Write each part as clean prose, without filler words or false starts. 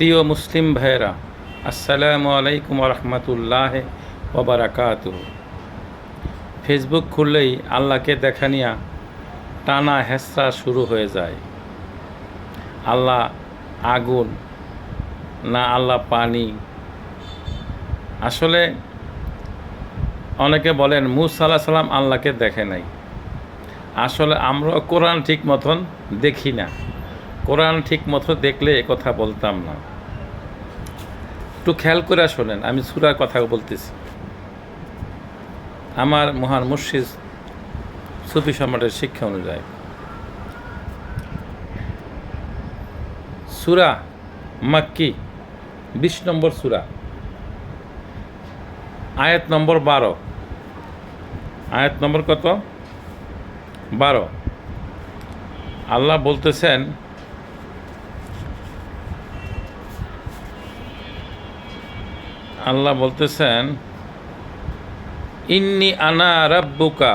প্রিয় মুসলিম ভাইয়েরা, আসসালামু আলাইকুম রহমতুল্লাহ ওবরাকাতুহু। ফেসবুক খুললেই আল্লাহকে দেখা নিয়ে টানা হেঁচড়া শুরু হয়ে যায়। আল্লাহ আগুন না আল্লাহ পানি। আসলে অনেকে বলেন মুসা আলাইহিস সালাম আল্লাহকে দেখে নাই। আসলে আমরা কোরআন ঠিক মতন দেখি না। কোরআন ঠিক মতো দেখলে এ কথা বলতাম না। একটু খেয়াল করে শোনেন, আমি সূরার কথা বলতেছি। আমার মহান মুর্শিদ সুফি সম্রাটের শিক্ষা অনুযায়ী সূরা মাক্কি 20 নম্বর সূরা, আয়াত নম্বর 12। আয়াত নম্বর কত? 12। আল্লাহ বলতেছেন, ইন্নি আনা রাব্বুকা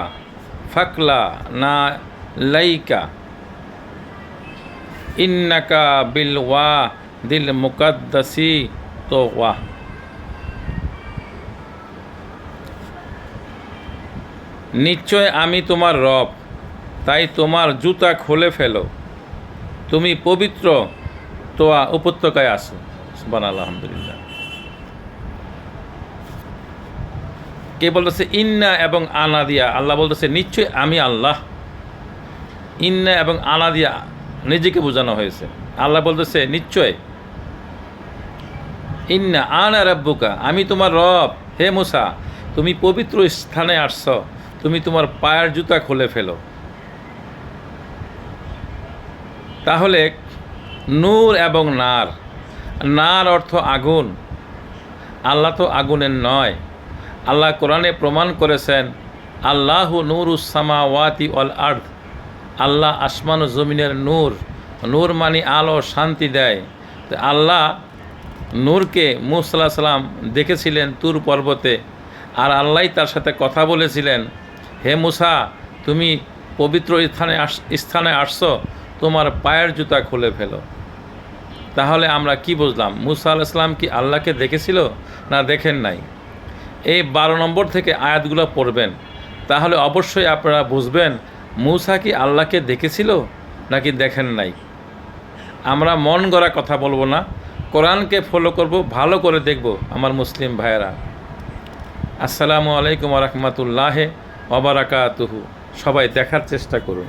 ফাকলা না লাইকা ইন্নাকা বিল ওয়াদিল মুকাদ্দাসি তুওয়া। নিশ্চয় আমি তোমার রব, তাই তোমার জুতা খুলে ফেলো, তুমি পবিত্র তোয়া উপত্যকায় আসো। সুবহানাল্লাহ, আলহামদুলিল্লাহ। কে বলতেছে? ইন্না এবং আনা দিয়া। আল্লাহ বলতেছে নিশ্চয় আমি আল্লাহ। ইন্না এবং আনা দিয়া নিজেকে বোঝানো হয়েছে। আল্লাহ বলতেছে নিশ্চয়, ইন্না আনা রাব্বুকা, আমি তোমার রব। হে মুসা, তুমি পবিত্র স্থানে আসছ, তুমি তোমার পায়ের জুতা খুলে ফেলো। তাহলে নূর এবং নার, নার অর্থ আগুন। আল্লাহ তো আগুনের নয়। আল্লাহ কোরআনে প্রমাণ করেছেন, আল্লাহু নূরুস সামাওয়াতি ওয়াল আরদ, আল্লাহ আসমান ও জমিনের নূর। নূর মানে আলো, শান্তি দেয়। তো আল্লাহ নূরকে মুসা আলাইহিস সালাম দেখেছিলেন তুর পর্বতে, আর আল্লাহ তার সাথে কথা বলেছিলেন, হে মুসা, তুমি পবিত্র স্থানে আসছো, তোমার পায়ের জুতা খুলে ফেলো। তাহলে আমরা কি বুঝলাম? মুসা আলাইহিস সালাম কি আল্লাহকে দেখেছিল না দেখেন নাই? এই 12 নম্বর থেকে আয়াতগুলো পড়বেন, তাহলে অবশ্যই আপনারা বুঝবেন মুসা কি আল্লাহকে দেখেছিল নাকি দেখেন নাই। আমরা মন গড়া কথা বলবো না, কোরআনকে ফলো করব, ভালো করে দেখব। আমার মুসলিম ভাইয়েরা, আসসালামু আলাইকুম রহমতুল্লাহ ওবরাকাতুহু। সবাই দেখার চেষ্টা করুন।